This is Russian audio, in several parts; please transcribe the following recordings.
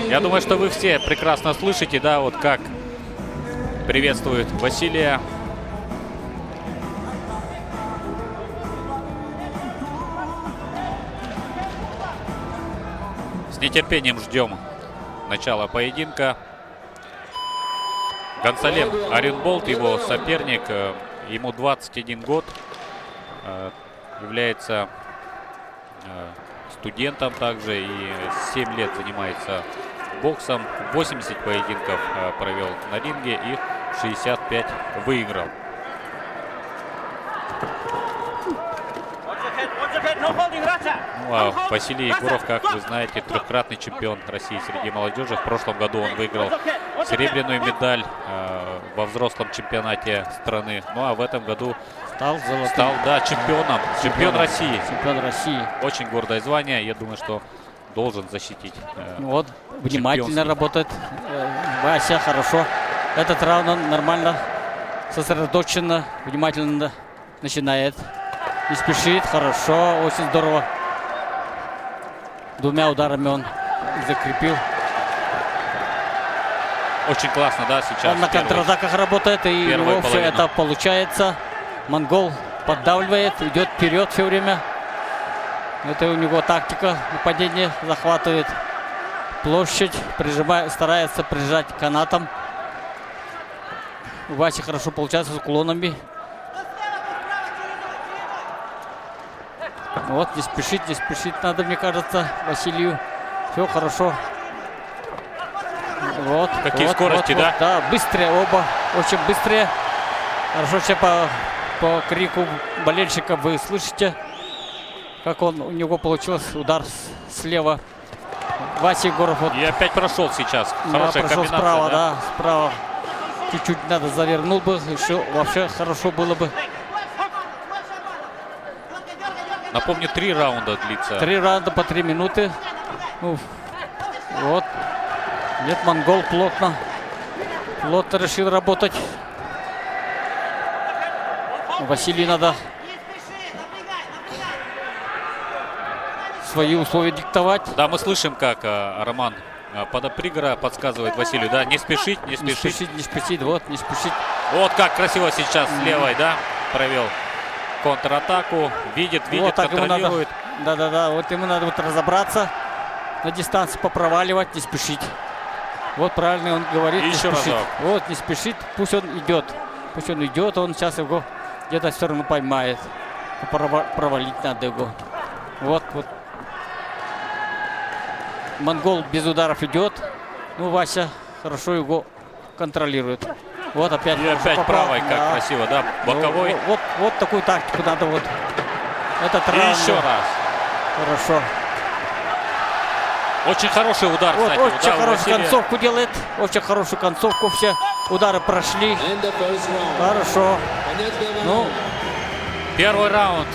Я думаю, что вы все прекрасно слышите, да, вот как приветствует Василия. С нетерпением ждем начала поединка. Гонсалем Оренболт, его соперник, ему 21 год, является студентом также и 7 лет занимается боксом. 80 поединков провел на ринге и 65 выиграл. Ну, а Василий Егоров, как вы знаете, трехкратный чемпион России среди молодежи. В прошлом году он выиграл серебряную медаль во взрослом чемпионате страны. Ну а в этом году стал чемпионом. Чемпион России. Чемпион России. Очень гордое звание. Я думаю, что должен защитить. Вот, внимательно работает Вася, хорошо. Этот раунд он нормально, сосредоточенно, внимательно начинает. Не спешит, хорошо, очень здорово. Двумя ударами он закрепил. Очень классно, да, сейчас. Он на контратаках работает, и у него все это получается. Монгол поддавливает, идет вперед все время. Это у него тактика нападения, захватывает площадь, старается прижать канатом. У Васи хорошо получается с уклонами. Вот, не спешить надо, мне кажется, Василию. Все хорошо. Вот. Какие скорости, да? Да, быстрые оба, очень быстрые. Хорошо, сейчас по крику болельщика вы слышите, как у него получился удар слева. Вася Егоров. Вот, и опять прошел сейчас. Хорошая прошел комбинация, справа, да, справа. Чуть-чуть надо завернул бы, еще вообще хорошо было бы. Напомню, 3 раунда длится. 3 раунда по 3 минуты. Ну, вот. Нет, монгол плотно решил работать. Василию надо свои условия диктовать. Да, мы слышим, как Роман Подопригора подсказывает Василию, да, не спешить. Не спешить, вот, не спешить. Вот как красиво сейчас с левой, да, провел контратаку. Видит, вот так контролирует. Да, вот ему надо вот разобраться, на дистанции попроваливать, не спешить. Вот правильно он говорит, не спешить. Вот, не спешит, пусть он идет. Он сейчас его где-то все равно поймает. Провалить надо его. Вот. Монгол без ударов идет. Ну, Вася хорошо его контролирует. Вот опять. И опять правой, как красиво, да, боковой. Вот такую тактику надо вот. Этот раунд. Еще раз. Хорошо. Очень хороший удар, вот, кстати. Очень хорошую концовку делает. Очень хорошую концовку. Все удары прошли. Хорошо. Ну, первый раунд.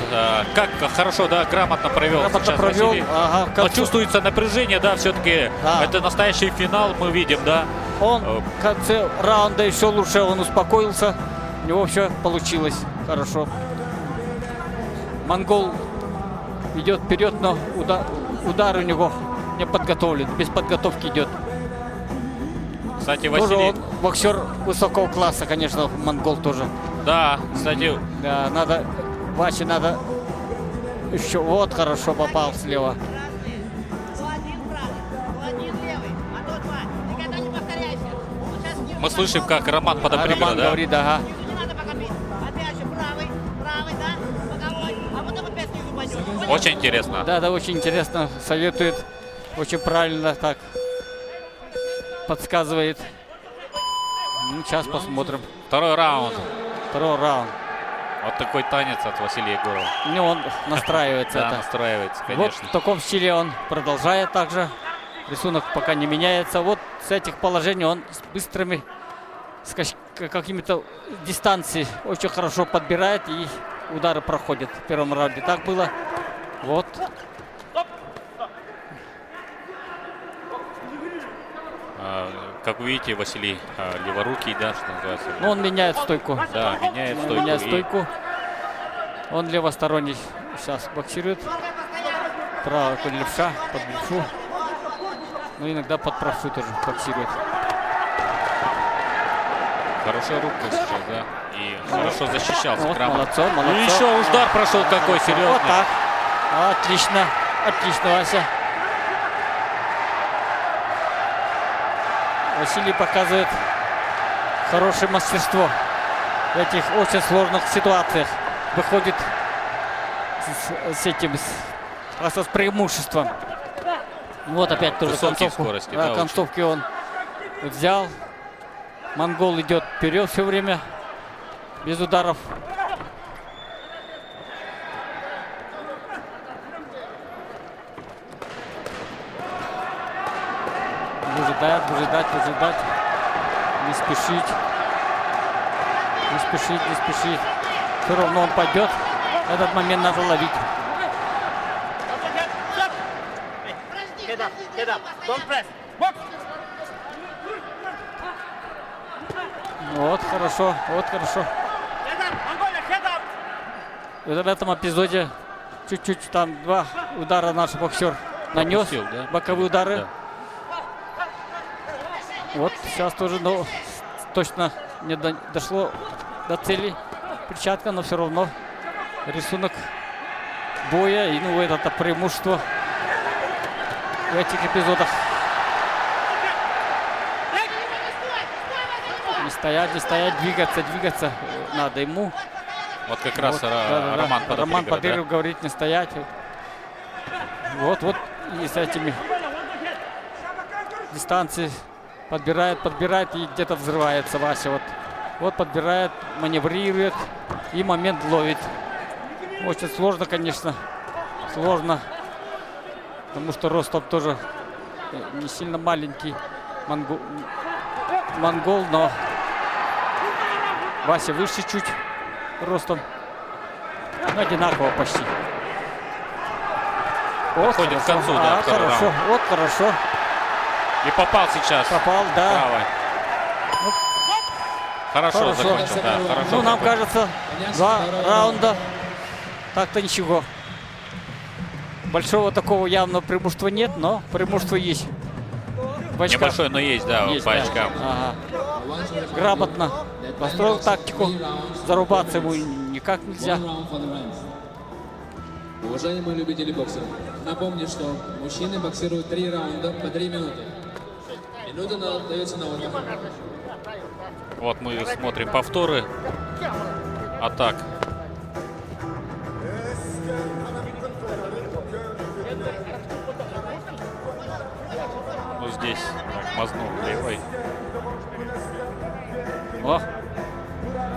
Как хорошо, да, грамотно провел. Ага, но чувствуется напряжение, да, все-таки. Да. Это настоящий финал, мы видим, да. Он в конце раунда еще лучше, он успокоился. У него все получилось хорошо. Монгол идет вперед, но удар у него не подготовлен. Без подготовки идет. Кстати, Василий... Он боксер высокого класса, конечно, монгол тоже. Да, кстати... Да, Васе надо еще... Вот, хорошо попал слева. Мы слышим, как Роман Подопригора, Роман говорит, ага. Очень интересно. Да, очень интересно. Советует. Очень правильно так подсказывает. Ну, сейчас посмотрим. Второй раунд. Вот такой танец от Василия Егорова. Ну, он настраивается. Да, настраивается, конечно. Вот в таком стиле он продолжает также. Рисунок пока не меняется. Вот с этих положений он с быстрыми, с какими-то дистанции очень хорошо подбирает и удары проходят в первом раунде. Так было. Вот. Как вы видите, Василий леворукий, да, что называется. Ну, он меняет стойку. Да, меняет стойку. Он левосторонний сейчас боксирует. Правый под левша, под левшу. Но иногда под правшу тоже боксирует. Хорошая рубка сейчас, да. И хорошо защищался Вот, Крамов. молодцом, молодцом. И еще удар прошел какой серьезный. Вот так. Отлично. Отлично, Вася. Василий показывает хорошее мастерство в этих очень сложных ситуациях. Выходит с преимуществом. Вот опять тоже Высокие концовку. скорости, Да, да, концовки он взял. Монгол идет вперед все время. Без ударов. Выжидать. Не спешить. Не спешить. Все равно он пойдет. Этот момент надо ловить. Вот хорошо. И в этом эпизоде чуть-чуть там 2 удара наш боксер нанес. Пропустил, да? Боковые удары. Да. Вот сейчас тоже, но точно не дошло до цели перчатка, но все равно рисунок боя и это преимущество в этих эпизодах. Не стоять, двигаться надо ему. Вот как раз да. Роман Подыров говорит не стоять. Вот и с этими дистанции подбирает и где-то взрывается Вася. Вот подбирает, маневрирует и момент ловит. Очень сложно, конечно. Сложно. Потому что ростом тоже не сильно маленький монгол, но Вася выше чуть ростом. Ну, одинаково почти. Подходит к концу, да, второй хорошо. раунд. Вот хорошо. И попал сейчас. Попал, да. Правой. Хорошо закончил, да. Хорошо. Ну, нам кажется, 2 раунда. Так-то ничего. Большого такого явного преимущества нет, но преимущество есть. В очках. Небольшой, но есть, да, Есть, по да. очкам. Ага. Грамотно построил тактику. Зарубаться ему никак нельзя. Уважаемые любители бокса, напомню, что мужчины боксируют 3 раунда по 3 минуты. Минута дается на отдых. Вот мы смотрим повторы атак. Ну здесь так, мазнул левой. О,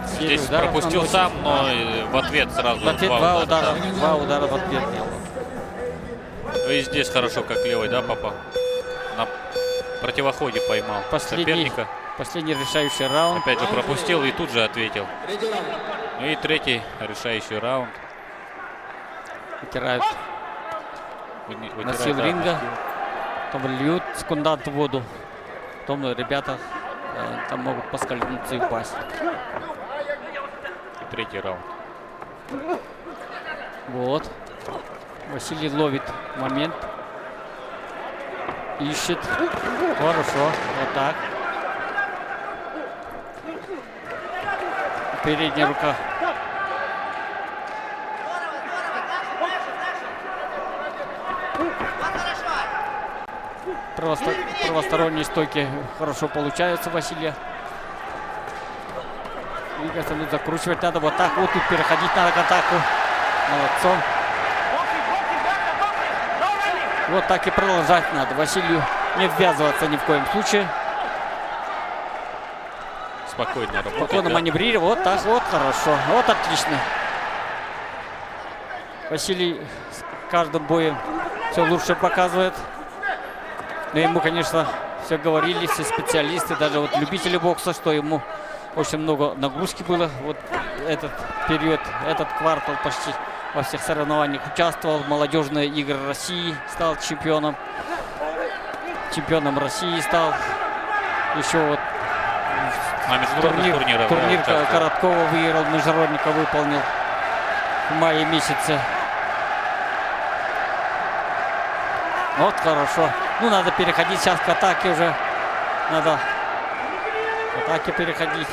Здесь ударов пропустил наносит. сам, но и в ответ сразу В ответ 2 удара. 2 удара в ответ делал. Ну и здесь хорошо, как левой, да, папа? На противоходе поймал соперника. Последний решающий раунд. Опять же пропустил и тут же ответил. Третий раунд. Ну и третий решающий раунд. Вытирают Вытирает, носил да, ринга. Потом льют секундант в воду. Потом ребята там могут поскользнуться и упасть. Третий раунд. Вот. Василий ловит момент. Ищет. Хорошо. Вот так. Передняя рука. Правосторонние стойки хорошо получаются Василия. Двигаться, закручивать надо вот так. Вот тут переходить надо к атаку. Молодцом. Вот так и продолжать надо. Василию не ввязываться ни в коем случае. Спокойно работает. Спокойно да. маневрировать. Вот так, вот хорошо. Вот отлично. Василий с каждым боем все лучше показывает. Но ему, конечно, все говорили, все специалисты, даже вот любители бокса, что ему очень много нагрузки было. Вот этот период, этот квартал почти во всех соревнованиях участвовал. Молодежные игры России стал чемпионом. Чемпионом России стал. Еще вот На международных турнирах. турнир да, участвовал. Короткова выиграл, международника выполнил в мае месяце. Вот хорошо. Ну, надо переходить сейчас к атаке уже. Надо к атаке переходить.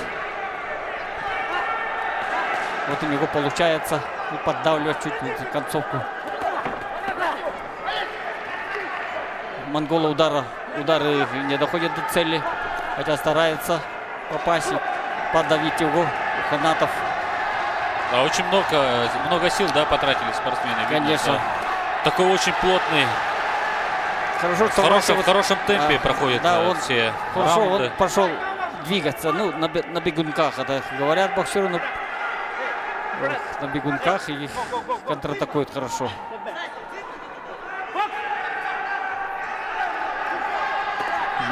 Вот у него получается поддавливать чуть концовку. Монгола удары не доходят до цели, хотя старается попасть и подавить его. Ханатов. А очень много сил, да, потратили спортсмены. Видно, Конечно. да. Такой очень плотный, Хорошо, в хорошем темпе проходит да, он все хорошо, раунды. он пошел двигаться, ну, на бегунках, это говорят боксеры, но на бегунках и контратакует хорошо.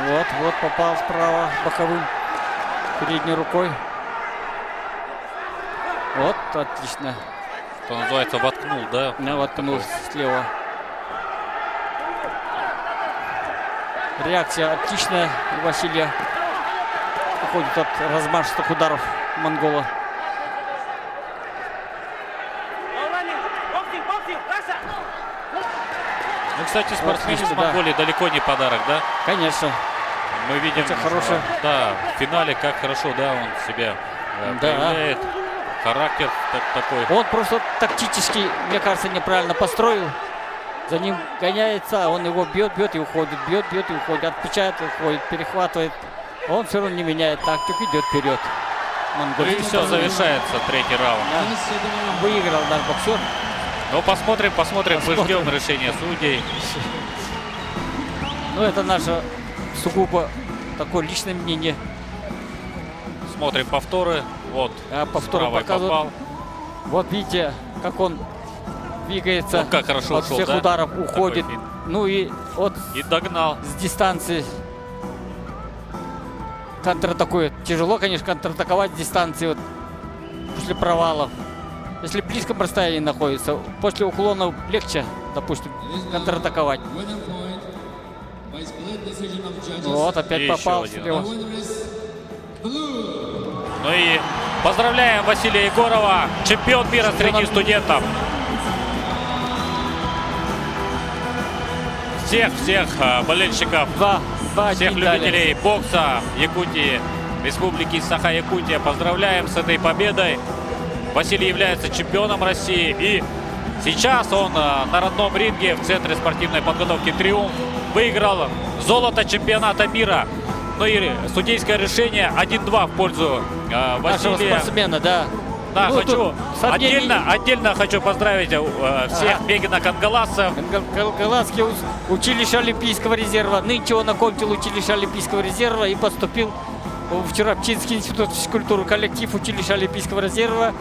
Вот попал справа боковым, передней рукой. Вот, отлично. Что называется, воткнул, да? Воткнул слева. Реакция отличная у Василия. Уходит от размашистых ударов монгола. Ну, кстати, спортсмены отлично, из Монголии далеко не подарок, да? Конечно. Мы видим, Это хорошее. да, в финале, как хорошо, да, он себя проявляет. Характер такой. Он просто тактически, мне кажется, неправильно построил. За ним гоняется, он его бьет и уходит, бьет и уходит, отпечатает, уходит, перехватывает. Он все равно не меняет тактику, идет вперед. Ну и все, завершается третий раунд. Да. Выиграл наш боксер. Ну, посмотрим, мы ждем решения судей. Ну, это наше сугубо такое личное мнение. Смотрим повторы. Вот, повторы показывают. попал. Вот видите, как он двигается. Ну, как хорошо от ушел, всех да? ударов, уходит. Такой Ну и вот и догнал. с дистанции контратакует. Тяжело, конечно, контратаковать с дистанции вот, после провалов. Если в близком расстоянии находится, после уклона легче, допустим, контратаковать. Вот, опять И попал еще один. слева. Ну и поздравляем Василия Егорова, чемпион мира среди студентов. Всех болельщиков, всех любителей бокса Якутии, Республики Саха-Якутия поздравляем с этой победой. Василий является чемпионом России, и сейчас он на родном ринге в Центре спортивной подготовки «Триумф» выиграл золото чемпионата мира. Ну и судейское решение 1-2 в пользу Нашего Василия. спортсмена, да. Да, Ну, хочу тут отдельно хочу поздравить всех мегина-кангаласцев. Кангаласское училище Олимпийского резерва. Нынче он окончил училище Олимпийского резерва и поступил вчера в Пчинский институт физкультуры, коллектив училища Олимпийского резерва.